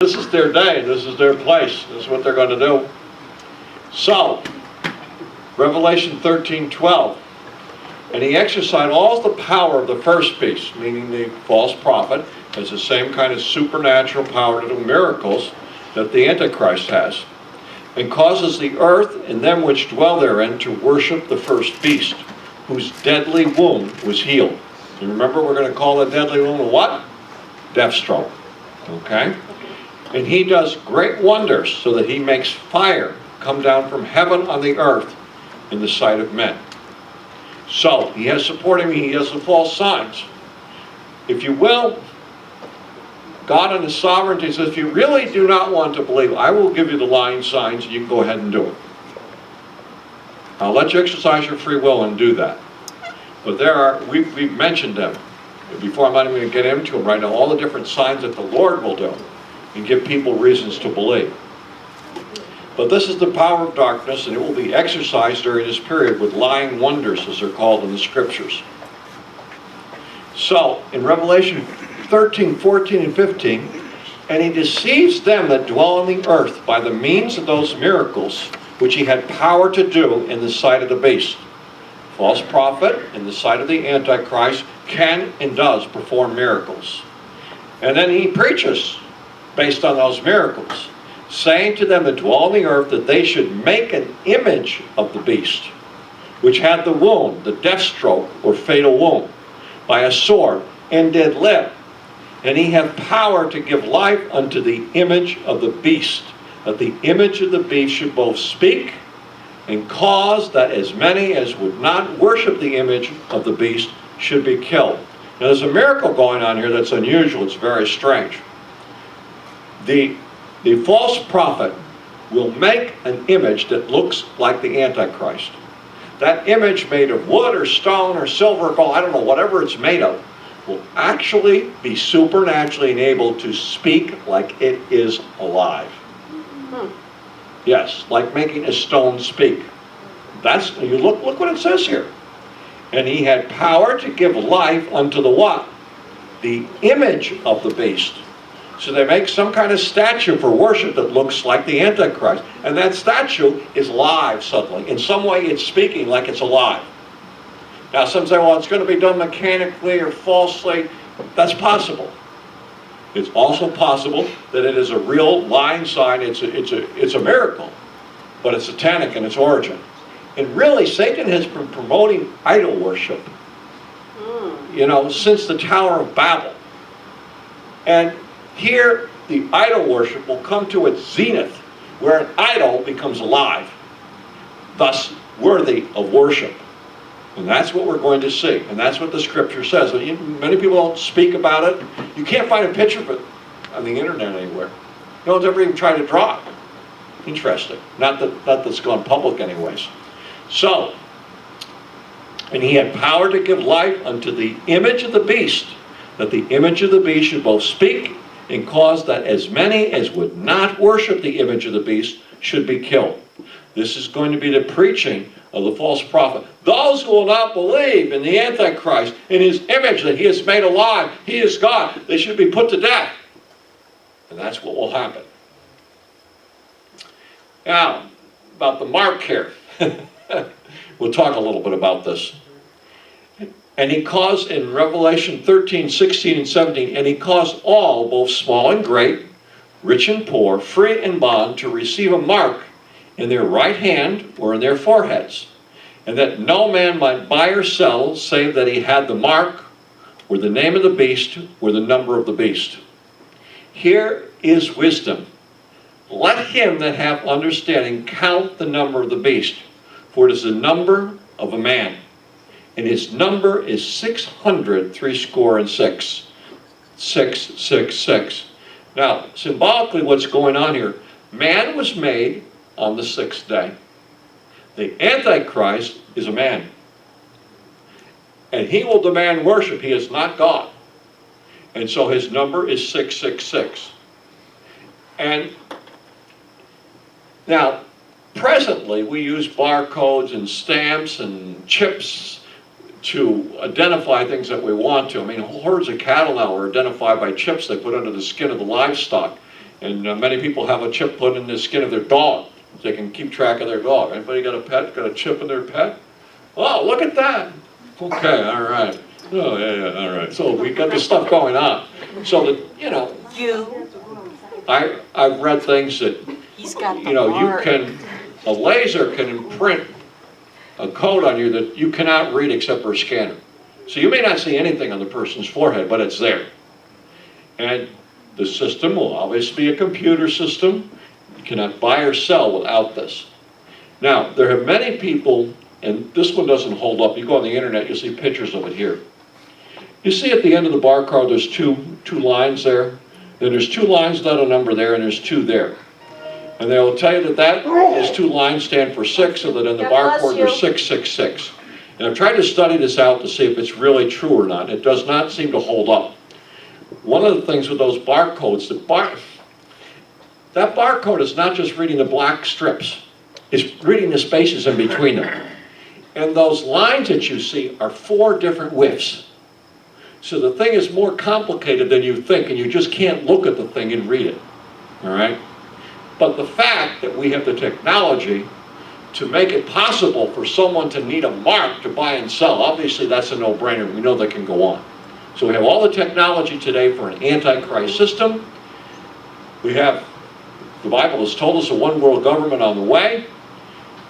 This is their day, this is their place, this is what they're going to do. So, Revelation 13:12. And he exercised all the power of the first beast, meaning the false prophet, has the same kind of supernatural power to do miracles that the Antichrist has, and causes the earth and them which dwell therein to worship the first beast, whose deadly wound was healed. And remember, we're going to call the deadly wound a what? Deathstroke. Okay? And he does great wonders, so that he makes fire come down from heaven on the earth in the sight of men. So, he has supporting me, he has the false signs. If you will, God in His sovereignty says, if you really do not want to believe, I will give you the lying signs, and you can go ahead and do it. I'll let you exercise your free will and do that. But there are, we've mentioned them. Before I'm not even going to get into them right now, all the different signs that the Lord will do and give people reasons to believe. But this is the power of darkness, and it will be exercised during this period with lying wonders, as they're called in the Scriptures. So, in Revelation 13, 14, and 15, and he deceives them that dwell on the earth by the means of those miracles which he had power to do in the sight of the beast. False prophet, in the sight of the Antichrist, can and does perform miracles. And then he preaches based on those miracles, saying to them that dwell on the earth that they should make an image of the beast, which had the wound, the death stroke or fatal wound, by a sword, and did live. And he hath power to give life unto the image of the beast, that the image of the beast should both speak and cause that as many as would not worship the image of the beast should be killed. Now there's a miracle going on here that's unusual, it's very strange. The false prophet will make an image that looks like the Antichrist. That image, made of wood or stone or silver or gold, I don't know, whatever it's made of, will actually be supernaturally enabled to speak like it is alive. Yes, like making a stone speak. That's, you look what it says here. And he had power to give life unto the what? The image of the beast. So they make some kind of statue for worship that looks like the Antichrist. And that statue is live suddenly. In some way it's speaking like it's alive. Now some say, well, it's going to be done mechanically or falsely. That's possible. It's also possible that it is a real lying sign. It's a miracle. But it's satanic in its origin. And really, Satan has been promoting idol worship, you know, since the Tower of Babel. And here, the idol worship will come to its zenith, where an idol becomes alive, thus worthy of worship. And that's what we're going to see. And that's what the Scripture says. Many people don't speak about it. You can't find a picture of it on the internet anywhere. No one's ever even tried to draw it. Interesting. Not that it's gone public anyways. So, and he had power to give life unto the image of the beast, that the image of the beast should both speak and cause that as many as would not worship the image of the beast should be killed. This is going to be the preaching of the false prophet. Those who will not believe in the Antichrist, in his image that he has made alive, he is God, they should be put to death. And that's what will happen. Now, about the mark here. We'll talk a little bit about this. And he caused, in Revelation 13, 16, and 17, and he caused all, both small and great, rich and poor, free and bond, to receive a mark in their right hand or in their foreheads, and that no man might buy or sell, save that he had the mark, or the name of the beast, or the number of the beast. Here is wisdom. Let him that hath understanding count the number of the beast, for it is the number of a man, and his number is 666. 666. Now, symbolically, what's going on here? Man was made on the sixth day. The Antichrist is a man, and he will demand worship. He is not God, and so his number is 666. And now, presently, we use barcodes and stamps and chips to identify things that we want to. I mean, whole herds of cattle now are identified by chips they put under the skin of the livestock. And many people have a chip put in the skin of their dog. So they can keep track of their dog. Anybody got a pet, got a chip in their pet? Oh, look at that. Okay, all right. Oh, yeah, all right. So we got this stuff going on. So that, you know, I've read things that, you know, a laser can imprint a code on you that you cannot read except for a scanner. So you may not see anything on the person's forehead, but it's there. And the system will obviously be a computer system. You cannot buy or sell without this. Now, there have many people, and this one doesn't hold up. You go on the internet, you'll see pictures of it here. You see at the end of the barcode, there's two lines there. Then there's 2 lines, not a number there, and there's 2 there. And they'll tell you that those 2 lines stand for 6, so that in the barcode there's 666. And I've tried to study this out to see if it's really true or not. It does not seem to hold up. One of the things with those barcodes, that barcode is not just reading the black strips. It's reading the spaces in between them. And those lines that you see are 4 different widths. So the thing is more complicated than you think, and you just can't look at the thing and read it. All right? But the fact that we have the technology to make it possible for someone to need a mark to buy and sell, obviously that's a no-brainer. We know that can go on. So we have all the technology today for an antichrist system. We have, the Bible has told us, a one world government on the way,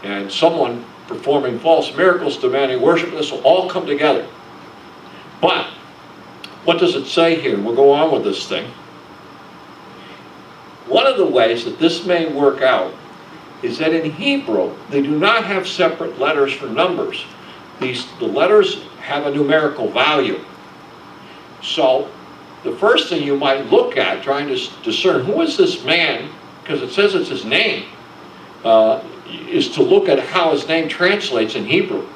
and someone performing false miracles, demanding worship. This will all come together. But what does it say here? We'll go on with this thing. One of the ways that this may work out is that in Hebrew, they do not have separate letters for numbers. The letters have a numerical value. So the first thing you might look at, trying to discern who is this man, because it says it's his name, is to look at how his name translates in Hebrew.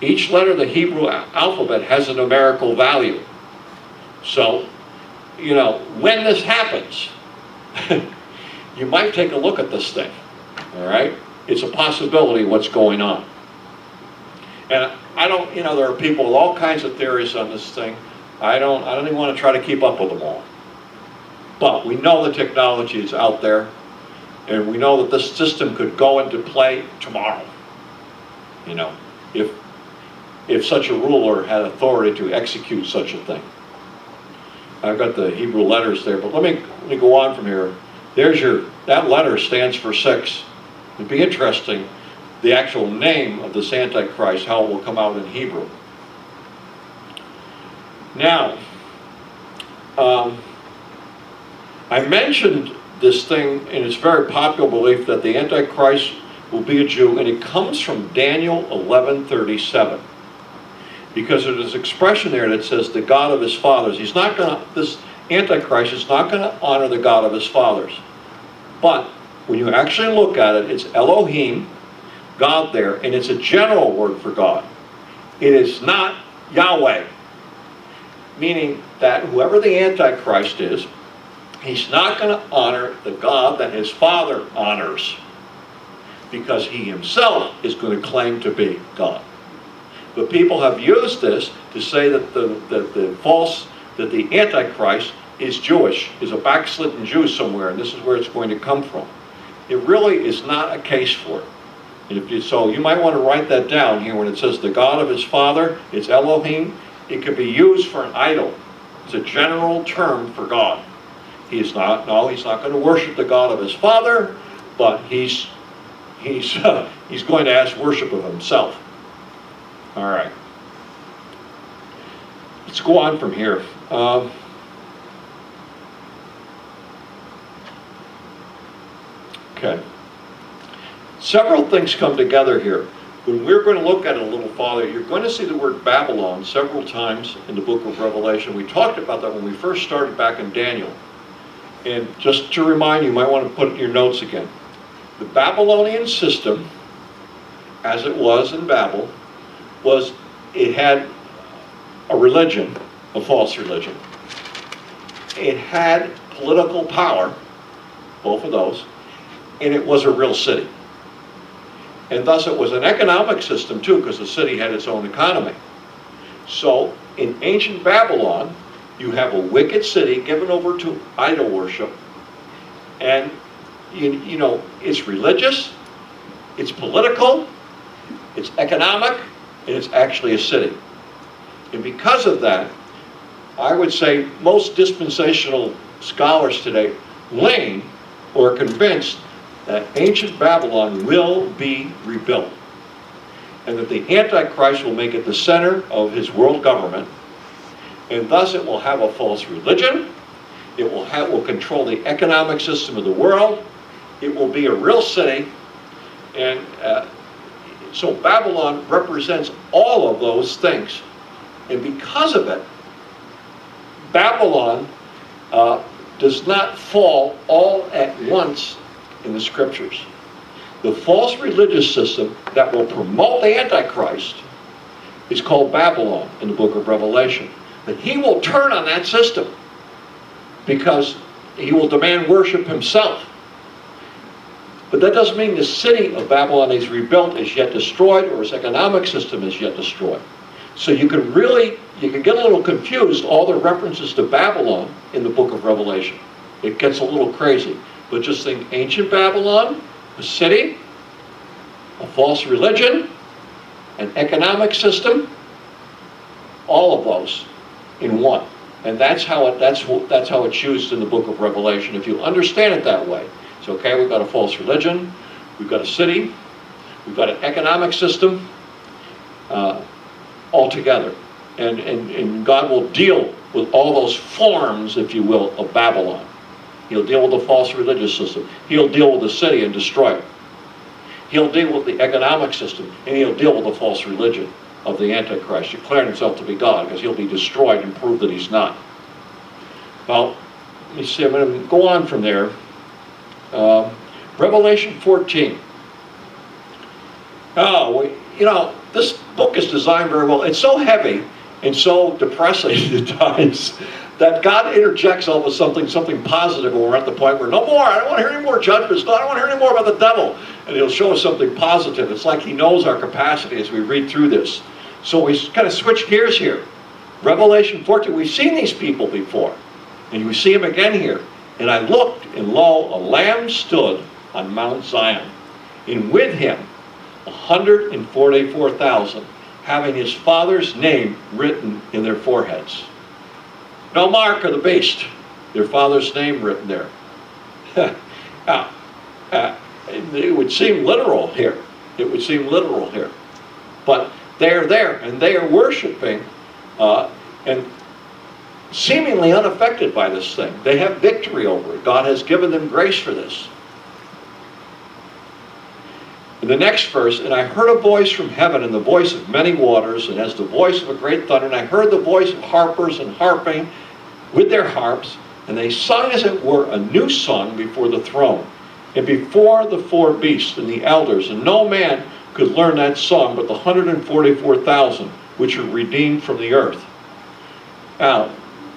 Each letter of the Hebrew alphabet has a numerical value. So, you know, when this happens, you might take a look at this thing, all right? It's a possibility what's going on. And I don't, you know, there are people with all kinds of theories on this thing. I don't even want to try to keep up with them all. But we know the technology is out there, and we know that this system could go into play tomorrow. You know, if such a ruler had authority to execute such a thing. I've got the Hebrew letters there, but let me go on from here. That letter stands for 6. It'd be interesting, the actual name of this Antichrist, how it will come out in Hebrew. Now, I mentioned this thing, and it's very popular belief that the Antichrist will be a Jew, and it comes from Daniel 11:37. Because there's this expression there that says the God of his fathers. This Antichrist is not going to honor the God of his fathers. But when you actually look at it, it's Elohim, God there, and it's a general word for God. It is not Yahweh. Meaning that whoever the Antichrist is, he's not going to honor the God that his father honors. Because he himself is going to claim to be God. But people have used this to say that the Antichrist is Jewish, is a backslidden Jew somewhere, and this is where it's going to come from. It really is not a case for it. So you might want to write that down here when it says the God of his father, it's Elohim. It could be used for an idol. It's a general term for God. He's not going to worship the God of his father, but he's going to ask worship of himself. All right. Let's go on from here. Okay. Several things come together here. When we're going to look at it a little farther, you're going to see the word Babylon several times in the book of Revelation. We talked about that when we first started back in Daniel. And just to remind you, you might want to put it in your notes again. The Babylonian system, as it was in Babel, it had a religion, a false religion. It had political power, both of those, and it was a real city. And thus it was an economic system too, because the city had its own economy. So in ancient Babylon, you have a wicked city given over to idol worship, And, you know, it's religious, it's political, it's economic, and it's actually a city. And because of that, I would say most dispensational scholars today lean or are convinced that ancient Babylon will be rebuilt, and that the Antichrist will make it the center of his world government, and thus it will have a false religion, it will control the economic system of the world, it will be a real city, and so Babylon represents all of those things. And because of it, Babylon does not fall all at once in the scriptures. The false religious system that will promote the Antichrist is called Babylon in the book of Revelation. But he will turn on that system because he will demand worship himself. But that doesn't mean the city of Babylon is rebuilt, is yet destroyed, or its economic system is yet destroyed. So you can get a little confused, all the references to Babylon in the book of Revelation. It gets a little crazy. But just think ancient Babylon, a city, a false religion, an economic system, all of those in one. And that's how it's used in the book of Revelation. If you understand it that way, it's okay, we've got a false religion, we've got a city, we've got an economic system, all together. And God will deal with all those forms, if you will, of Babylon. He'll deal with the false religious system. He'll deal with the city and destroy it. He'll deal with the economic system, and he'll deal with the false religion of the Antichrist, declaring himself to be God, because he'll be destroyed and prove that he's not. Well, let me see, I'm going to go on from there. Revelation 14. You know, this book is designed very well. It's so heavy and so depressing at times that God interjects all of something positive when we're at the point where, no more, I don't want to hear any more judgments, I don't want to hear any more about the devil. And he'll show us something positive. It's like he knows our capacity as we read through this. So we kind of switch gears here. Revelation 14, we've seen these people before. And we see them again here. And I looked, and lo, a lamb stood on Mount Zion, and with him 144,000, having his Father's name written in their foreheads. No mark of the beast, their Father's name written there. Now, it would seem literal here. It would seem literal here. But they're there, and they are worshiping, and seemingly unaffected by this thing. They have victory over it. God has given them grace for this. In the next verse, and I heard a voice from heaven, and the voice of many waters, and as the voice of a great thunder, and I heard the voice of harpers and harping with their harps, and they sung as it were a new song before the throne, and before the four beasts and the elders, and no man could learn that song but the 144,000 which are redeemed from the earth. Now,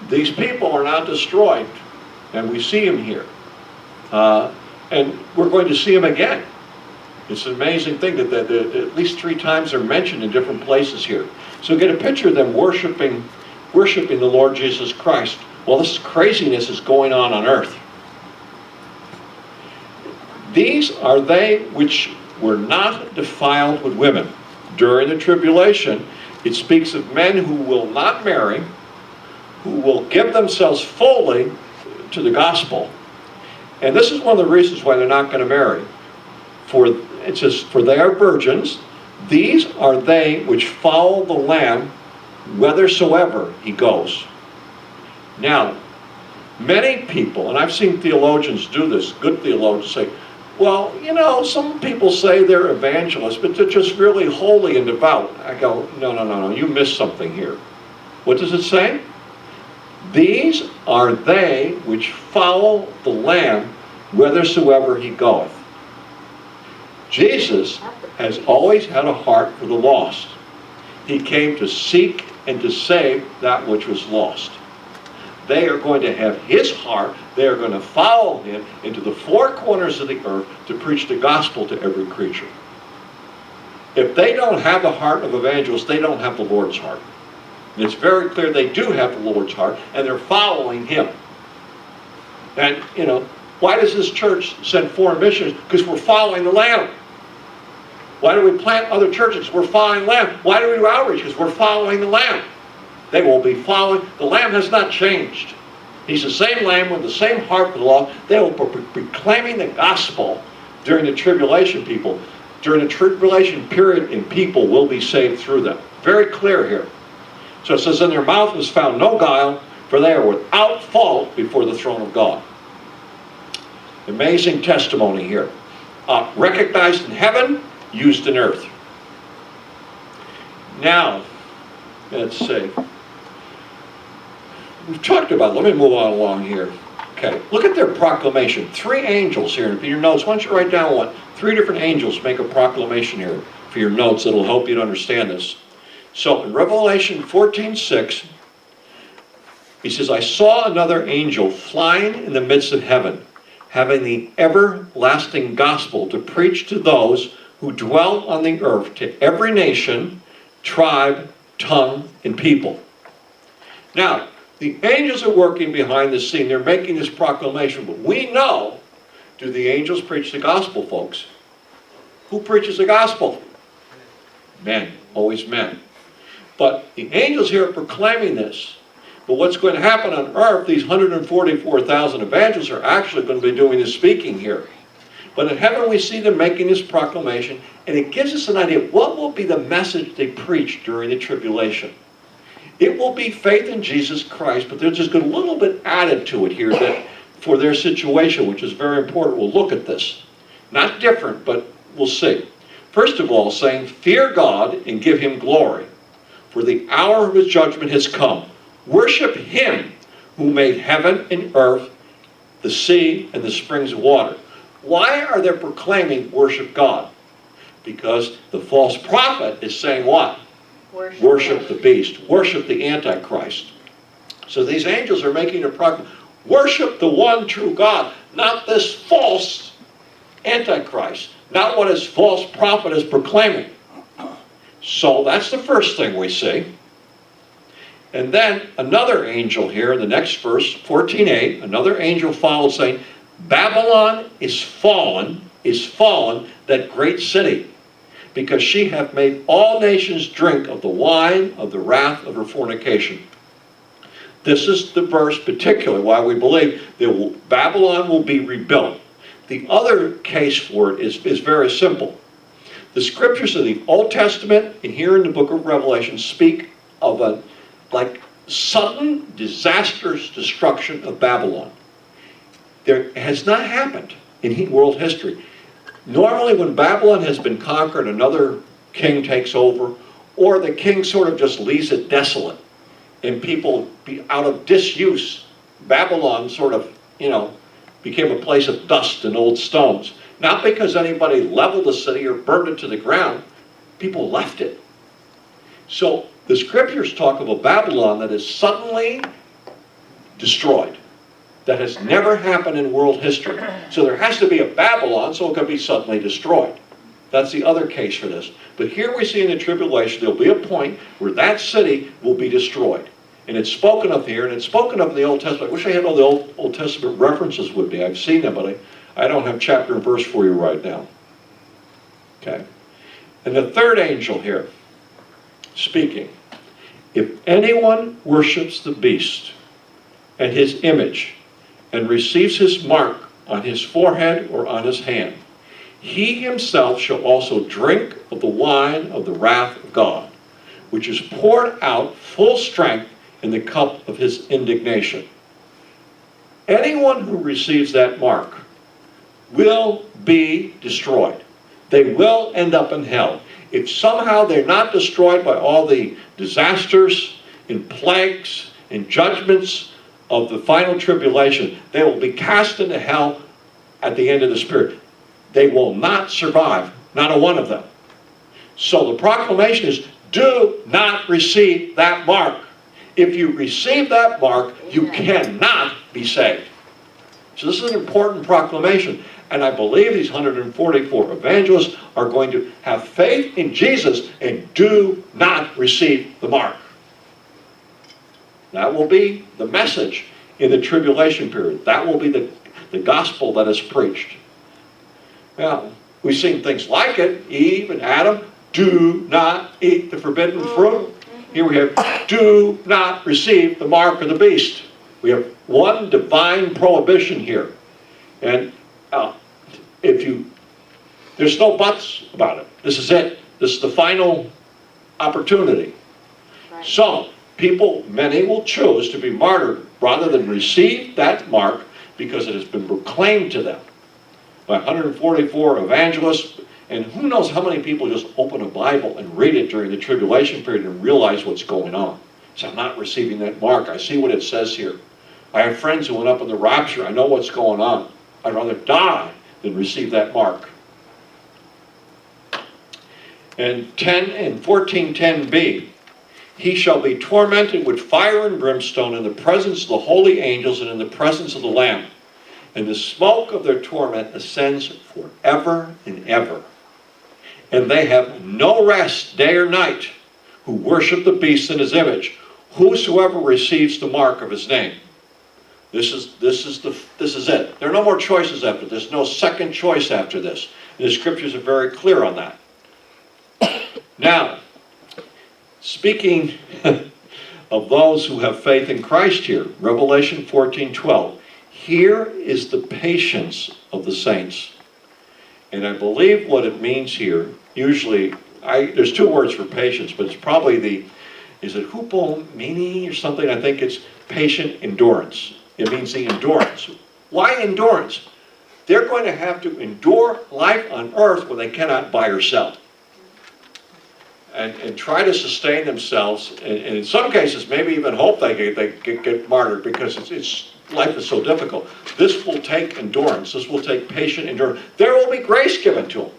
these people are not destroyed, and we see them here. And we're going to see them again. It's an amazing thing that at least 3 times they're mentioned in different places here. So get a picture of them worshiping the Lord Jesus Christ. Well, this craziness is going on earth. These are they which were not defiled with women. During the tribulation, it speaks of men who will not marry, who will give themselves fully to the gospel. And this is one of the reasons why they're not going to marry. It says, for they are virgins, these are they which follow the Lamb whithersoever he goes. Now, many people, and I've seen theologians do this, good theologians say, well, you know, some people say they're evangelists, but they're just really holy and devout. I go, no, you missed something here. What does it say? These are they which follow the Lamb whithersoever he goeth. Jesus has always had a heart for the lost. He came to seek and to save that which was lost. They are going to have his heart. They are going to follow him into the 4 corners of the earth to preach the gospel to every creature. If they don't have the heart of evangelists, they don't have the Lord's heart. And it's very clear they do have the Lord's heart, and they're following him. And, you know, Why does this church send foreign missionaries? Because we're following the Lamb. Why do we plant other churches? We're following the Lamb. Why do we do outreach? Because we're following the Lamb. They will be following. The Lamb has not changed. He's the same Lamb with the same heart for the law. They will be proclaiming the gospel during the tribulation people. During the tribulation period, and people will be saved through them. Very clear here. So it says, in their mouth was found no guile, for they are without fault before the throne of God. Amazing testimony here. Recognized in heaven, used in earth. Now, let's see. We've talked about it. Let me move on along here. Okay, look at their proclamation. 3 angels here. In your notes, why don't you write down what? 3 different angels make a proclamation here for your notes that'll help you to understand this. So in Revelation 14:6, he says, I saw another angel flying in the midst of heaven, having the everlasting gospel to preach to those who dwell on the earth, to every nation, tribe, tongue, and people. Now, the angels are working behind the scene. They're making this proclamation. But we know, do the angels preach the gospel, folks? Who preaches the gospel? Men. Always men. But the angels here are proclaiming this. But what's going to happen on earth, these 144,000 evangelists are actually going to be doing the speaking here. But in heaven we see them making this proclamation, and it gives us an idea of what will be the message they preach during the tribulation. It will be faith in Jesus Christ, but there's just a little bit added to it here that for their situation, which is very important. We'll look at this. Not different, but we'll see. First of all, saying, fear God and give him glory, for the hour of his judgment has come. Worship him who made heaven and earth, the sea, and the springs of water. Why are they proclaiming worship God? Because the false prophet is saying what? Worship the beast. Worship the Antichrist. So these angels are making a proclamation. Worship the one true God, not this false Antichrist. Not what his false prophet is proclaiming. So that's the first thing we see. And then another angel here in the next verse, 14:8, another angel followed saying, Babylon is fallen, that great city, because she hath made all nations drink of the wine of the wrath of her fornication. This is the verse particularly why we believe that Babylon will be rebuilt. The other case for it is very simple. The scriptures of the Old Testament and here in the book of Revelation speak of a sudden, disastrous destruction of Babylon. There has not happened in world history. Normally when Babylon has been conquered, another king takes over, or the king sort of just leaves it desolate, and people, out of disuse, Babylon sort of, became a place of dust and old stones. Not because anybody leveled the city or burned it to the ground. People left it. So the scriptures talk of a Babylon that is suddenly destroyed. That has never happened in world history. So there has to be a Babylon so it can be suddenly destroyed. That's the other case for this. But here we see in the tribulation there'll be a point where that city will be destroyed. And it's spoken of here, and it's spoken of in the Old Testament. I wish I had all the Old Testament references with me. I've seen them, but I don't have chapter and verse for you right now. Okay. And the third angel here, speaking, if anyone worships the beast and his image and receives his mark on his forehead or on his hand, he himself shall also drink of the wine of the wrath of God, which is poured out full strength in the cup of his indignation. Anyone who receives that mark will be destroyed. They will end up in hell. If somehow they're not destroyed by all the disasters and plagues and judgments of the final tribulation, they will be cast into hell at the end of the Spirit. They will not survive, not a one of them. So the proclamation is, do not receive that mark. If you receive that mark, you cannot be saved. So this is an important proclamation. And I believe these 144 evangelists are going to have faith in Jesus and do not receive the mark. That will be the message in the tribulation period. That will be the the gospel that is preached. Now, we've seen things like it. Eve and Adam, do not eat the forbidden fruit. Here we have, do not receive the mark of the beast. We have one divine prohibition here. And there's no buts about it. This is it. This is the final opportunity. Right. So, many will choose to be martyred rather than receive that mark because it has been proclaimed to them by 144 evangelists. And who knows how many people just open a Bible and read it during the tribulation period and realize what's going on. So I'm not receiving that mark. I see what it says here. I have friends who went up in the rapture. I know what's going on. I'd rather die than receive that mark. And 14:10b, he shall be tormented with fire and brimstone in the presence of the holy angels and in the presence of the Lamb. And the smoke of their torment ascends forever and ever. And they have no rest day or night who worship the beast in his image, whosoever receives the mark of his name. This is it. There are no more choices after this. There's no second choice after this. And the scriptures are very clear on that. Now, speaking of those who have faith in Christ here, Revelation 14:12. Here is the patience of the saints. And I believe what it means here, usually, there's two words for patience, but it's probably is it hupomene or something? I think it's patient endurance. It means the endurance. Why endurance? They're going to have to endure life on earth when they cannot buy or sell. And try to sustain themselves, and in some cases maybe even hope they get martyred because life is so difficult. This will take endurance. This will take patient endurance. There will be grace given to them,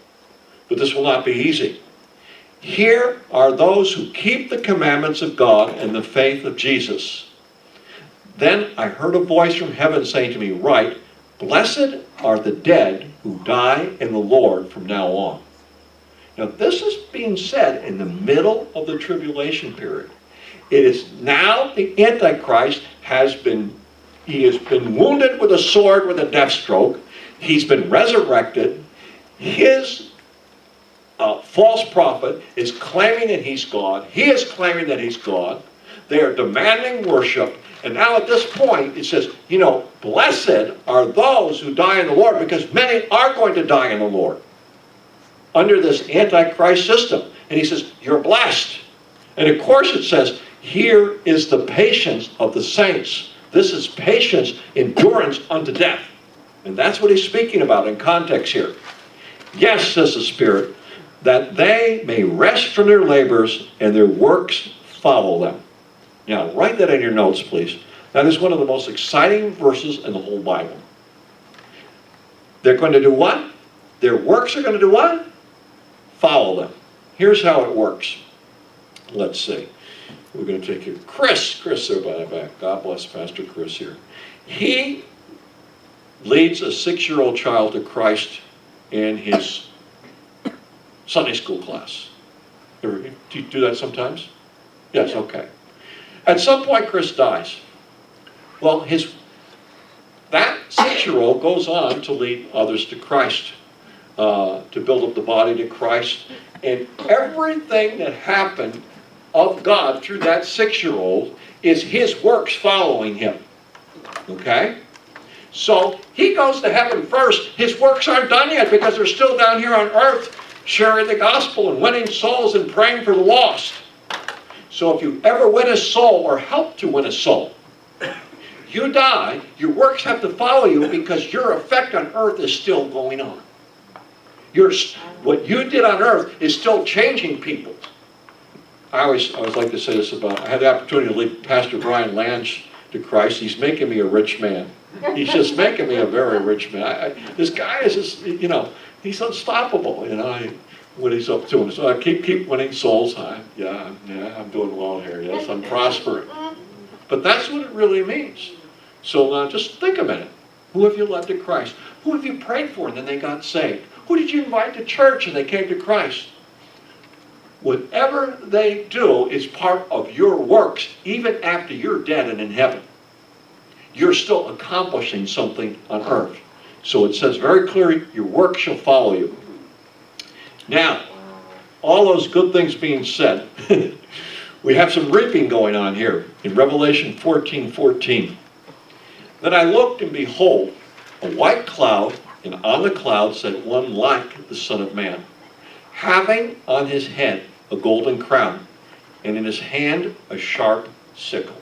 but this will not be easy. Here are those who keep the commandments of God and the faith of Jesus. Then I heard a voice from heaven saying to me, write, blessed are the dead who die in the Lord from now on. Now this is being said in the middle of the tribulation period. It is now the Antichrist has been wounded with a sword with a death stroke. He's been resurrected. His false prophet is claiming that he's God. He is claiming that he's God. They are demanding worship. And now at this point, it says, blessed are those who die in the Lord, because many are going to die in the Lord under this Antichrist system. And he says, you're blessed. And of course it says, here is the patience of the saints. This is patience, endurance unto death. And that's what he's speaking about in context here. Yes, says the Spirit, that they may rest from their labors and their works follow them. Now, write that in your notes, please. That is one of the most exciting verses in the whole Bible. They're going to do what? Their works are going to do what? Follow them. Here's how it works. Let's see. We're going to take here. Chris there by the back. God bless Pastor Chris here. He leads a 6-year-old child to Christ in his Sunday school class. Do you do that sometimes? Yes, okay. At some point, Chris dies. Well, that 6-year-old goes on to lead others to Christ, to build up the body to Christ. And everything that happened of God through that 6-year-old is his works following him. Okay? So he goes to heaven first. His works aren't done yet because they're still down here on earth sharing the gospel and winning souls and praying for the lost. So if you ever win a soul or help to win a soul, you die, your works have to follow you because your effect on earth is still going on. What you did on earth is still changing people. I always like to say this about, I had the opportunity to lead Pastor Brian Lange to Christ. He's making me a rich man. He's just making me a very rich man. This guy is just, he's unstoppable, what he's up to. So I keep winning souls. I'm doing well here. Yes, I'm prospering. But that's what it really means. So now just think a minute. Who have you led to Christ? Who have you prayed for and then they got saved? Who did you invite to church and they came to Christ? Whatever they do is part of your works, even after you're dead and in heaven. You're still accomplishing something on earth. So it says very clearly, your work shall follow you. Now, all those good things being said, we have some reaping going on here in Revelation 14:14. Then I looked, and behold, a white cloud, and on the cloud sat one like the Son of Man, having on his head a golden crown, and in his hand a sharp sickle.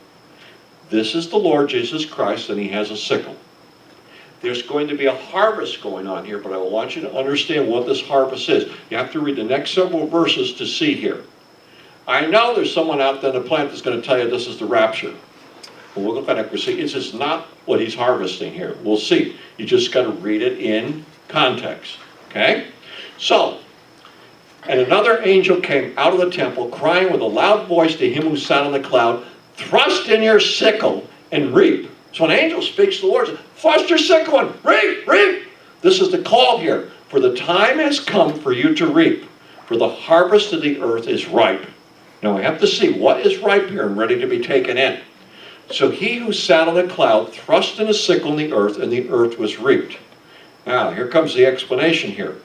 This is the Lord Jesus Christ, and he has a sickle. There's going to be a harvest going on here, but I want you to understand what this harvest is. You have to read the next several verses to see here. I know there's someone out there in the planet that's going to tell you this is the rapture. But we'll look at it. We'll see. It's just not what he's harvesting here. We'll see. You just got to read it in context. Okay? So, and another angel came out of the temple, crying with a loud voice to him who sat on the cloud, thrust in your sickle and reap. So an angel speaks to the Lord, says, thrust your sickle and reap, reap. This is the call here. For the time has come for you to reap, for the harvest of the earth is ripe. Now we have to see what is ripe here and ready to be taken in. So he who sat on the cloud thrust in a sickle in the earth, and the earth was reaped. Now here comes the explanation here.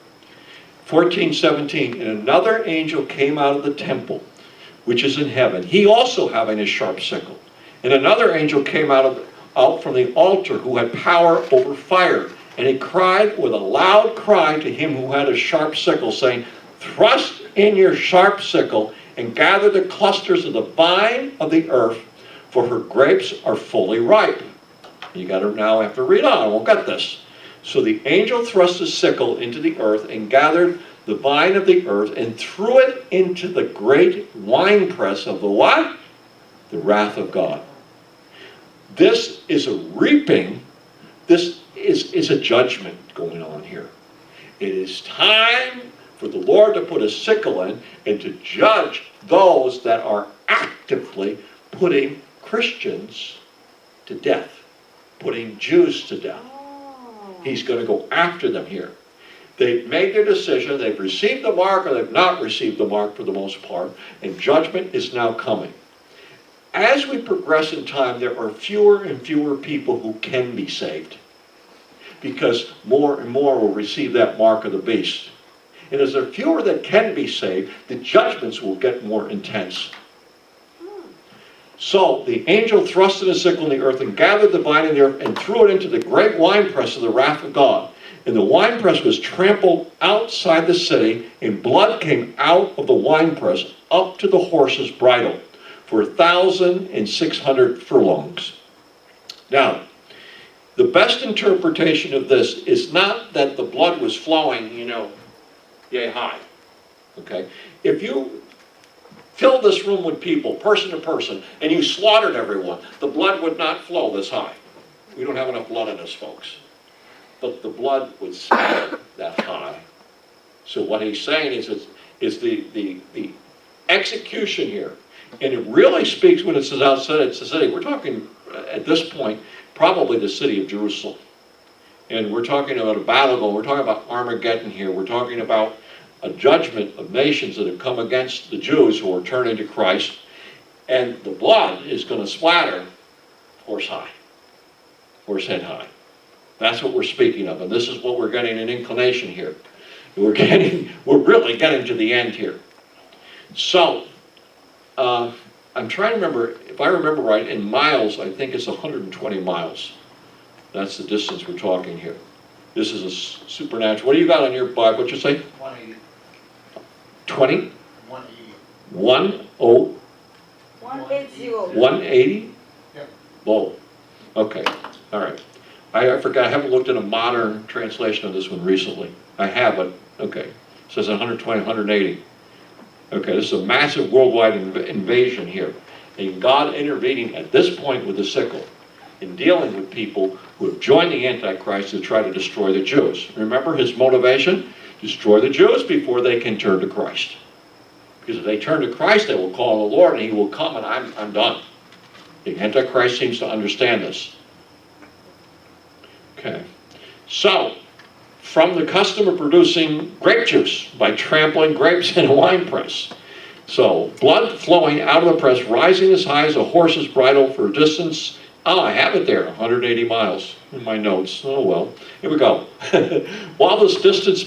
14:17, and another angel came out of the temple, which is in heaven, he also having a sharp sickle. And another angel came out from the altar, who had power over fire. And he cried with a loud cry to him who had a sharp sickle, saying, thrust in your sharp sickle, and gather the clusters of the vine of the earth, for her grapes are fully ripe. You got to now have to read on. We'll get this. So the angel thrust his sickle into the earth, and gathered the vine of the earth, and threw it into the great winepress of the what? The wrath of God. This is a reaping. This is a judgment going on here. It is time for the Lord to put a sickle in and to judge those that are actively putting Christians to death, putting Jews to death. He's going to go after them here. They've made their decision. They've received the mark, or they've not received the mark for the most part, and judgment is now coming. As we progress in time, there are fewer and fewer people who can be saved, because more and more will receive that mark of the beast. And as there are fewer that can be saved, the judgments will get more intense. So the angel thrust in a sickle in the earth, and gathered the vine in the earth, and threw it into the great winepress of the wrath of God. And the winepress was trampled outside the city, and blood came out of the winepress up to the horse's bridle, for 1,600 furlongs. Now, the best interpretation of this is not that the blood was flowing, yay high. Okay? If you filled this room with people, person to person, and you slaughtered everyone, the blood would not flow this high. We don't have enough blood in us, folks. But the blood would splatter that high. So what he's saying is the execution here. And it really speaks when it says outside it's the city. We're talking, at this point, probably the city of Jerusalem. And we're talking about a battle going. We're talking about Armageddon here. We're talking about a judgment of nations that have come against the Jews who are turning to Christ. And the blood is going to splatter horse high, horse head high. That's what we're speaking of. And this is what we're getting an inclination here. We're really getting to the end here. So, I'm trying to remember, if I remember right, in miles, I think it's 120 miles. That's the distance we're talking here. This is a supernatural. What do you got on your Bible? What'd you say? 180. 20? 180. 180. 180? Yep. Whoa. Okay. All right. I forgot. I haven't looked at a modern translation of this one recently. I have, but okay. It says 120, 180. Okay, this is a massive worldwide invasion here. And God intervening at this point with the sickle in dealing with people who have joined the Antichrist to try to destroy the Jews. Remember his motivation? Destroy the Jews before they can turn to Christ. Because if they turn to Christ, they will call on the Lord and he will come and I'm done. The Antichrist seems to understand this. Okay. So, from the custom of producing grape juice by trampling grapes in a wine press. So, blood flowing out of the press, rising as high as a horse's bridle for a distance Oh, I have it there, 180 miles in my notes. Oh, well. Here we go. While this distance